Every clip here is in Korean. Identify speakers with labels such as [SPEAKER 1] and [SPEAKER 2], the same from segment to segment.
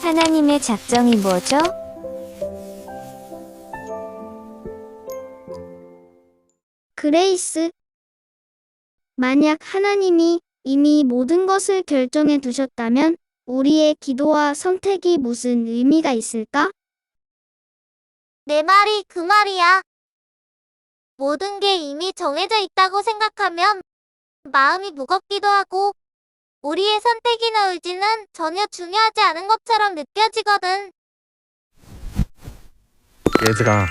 [SPEAKER 1] 하나님의 작정이 뭐죠?
[SPEAKER 2] 그레이스, 만약 하나님이 이미 모든 것을 결정해 두셨다면 우리의 기도와 선택이 무슨 의미가 있을까?
[SPEAKER 3] 내 말이 그 말이야. 모든 게 이미 정해져 있다고 생각하면 마음이 무겁기도 하고 우리의 선택이나 의지는 전혀 중요하지 않은 것처럼 느껴지거든.
[SPEAKER 4] 얘들아,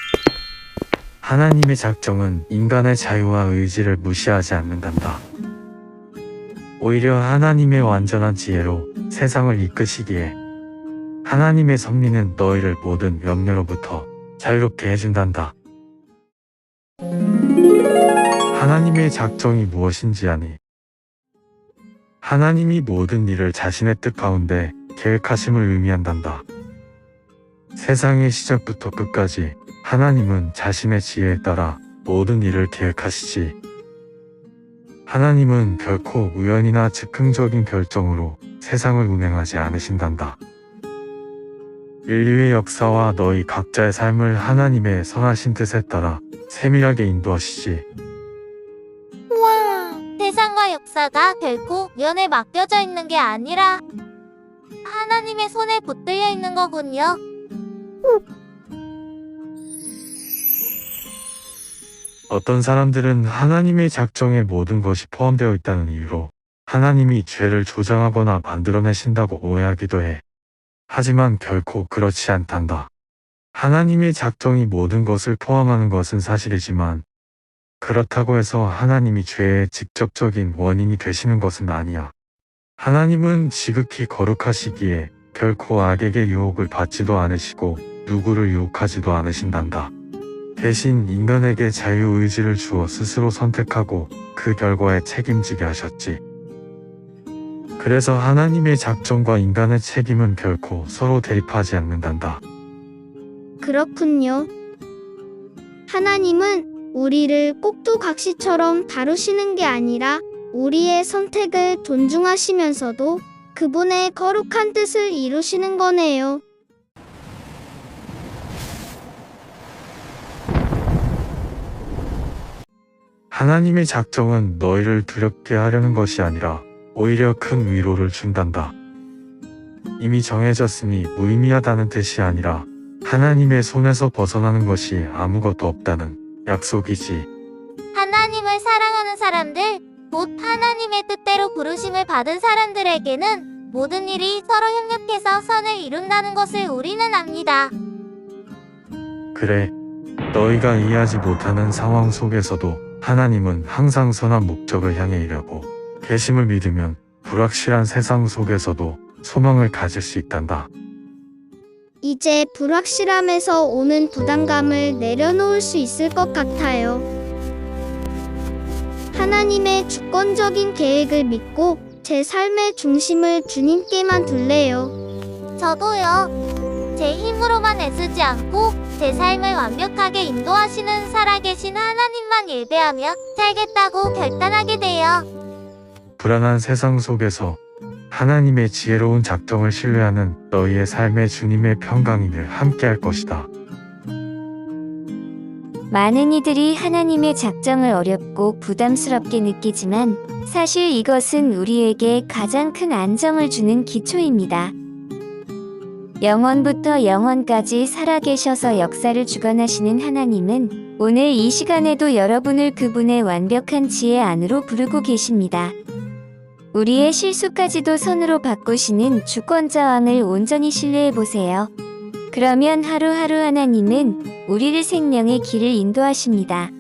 [SPEAKER 4] 하나님의 작정은 인간의 자유와 의지를 무시하지 않는단다. 오히려 하나님의 완전한 지혜로 세상을 이끄시기에 하나님의 섭리는 너희를 모든 염려로부터 자유롭게 해준단다. 하나님의 작정이 무엇인지 아니? 하나님이 모든 일을 자신의 뜻 가운데 계획하심을 의미한단다. 세상의 시작부터 끝까지 하나님은 자신의 지혜에 따라 모든 일을 계획하시지. 하나님은 결코 우연이나 즉흥적인 결정으로 세상을 운행하지 않으신단다. 인류의 역사와 너희 각자의 삶을 하나님의 선하신 뜻에 따라 세밀하게 인도하시지.
[SPEAKER 3] 세상과 역사가 결코 우연에 맡겨져 있는 게 아니라 하나님의 손에 붙들려 있는 거군요.
[SPEAKER 4] 어떤 사람들은 하나님의 작정에 모든 것이 포함되어 있다는 이유로 하나님이 죄를 조장하거나 만들어내신다고 오해하기도 해. 하지만 결코 그렇지 않단다. 하나님의 작정이 모든 것을 포함하는 것은 사실이지만 그렇다고 해서 하나님이 죄의 직접적인 원인이 되시는 것은 아니야. 하나님은 지극히 거룩하시기에 결코 악에게 유혹을 받지도 않으시고 누구를 유혹하지도 않으신단다. 대신 인간에게 자유의지를 주어 스스로 선택하고 그 결과에 책임지게 하셨지. 그래서 하나님의 작정과 인간의 책임은 결코 서로 대립하지 않는단다.
[SPEAKER 2] 그렇군요. 하나님은 우리를 꼭두각시처럼 다루시는 게 아니라 우리의 선택을 존중하시면서도 그분의 거룩한 뜻을 이루시는 거네요.
[SPEAKER 4] 하나님의 작정은 너희를 두렵게 하려는 것이 아니라 오히려 큰 위로를 준단다. 이미 정해졌으니 무의미하다는 뜻이 아니라 하나님의 손에서 벗어나는 것이 아무것도 없다는 약속이지.
[SPEAKER 3] 하나님을 사랑하는 사람들, 곧 하나님의 뜻대로 부르심을 받은 사람들에게는 모든 일이 서로 협력해서 선을 이룬다는 것을 우리는 압니다.
[SPEAKER 4] 그래, 너희가 이해하지 못하는 상황 속에서도 하나님은 항상 선한 목적을 향해 일하고 계심을 믿으면 불확실한 세상 속에서도 소망을 가질 수 있단다.
[SPEAKER 2] 이제 불확실함에서 오는 부담감을 내려놓을 수 있을 것 같아요. 하나님의 주권적인 계획을 믿고 제 삶의 중심을 주님께만 둘래요.
[SPEAKER 3] 저도요. 제 힘으로만 애쓰지 않고 제 삶을 완벽하게 인도하시는 살아계신 하나님만 예배하며 살겠다고 결단하게 돼요.
[SPEAKER 4] 불안한 세상 속에서 하나님의 지혜로운 작정을 신뢰하는 너희의 삶의 주님의 평강이 늘 함께할 것이다.
[SPEAKER 1] 많은 이들이 하나님의 작정을 어렵고 부담스럽게 느끼지만 사실 이것은 우리에게 가장 큰 안정을 주는 기초입니다. 영원부터 영원까지 살아계셔서 역사를 주관하시는 하나님은 오늘 이 시간에도 여러분을 그분의 완벽한 지혜 안으로 부르고 계십니다. 우리의 실수까지도 선으로 바꾸시는 주권자 왕을 온전히 신뢰해보세요. 그러면 하루하루 하나님은 우리를 생명의 길을 인도하십니다.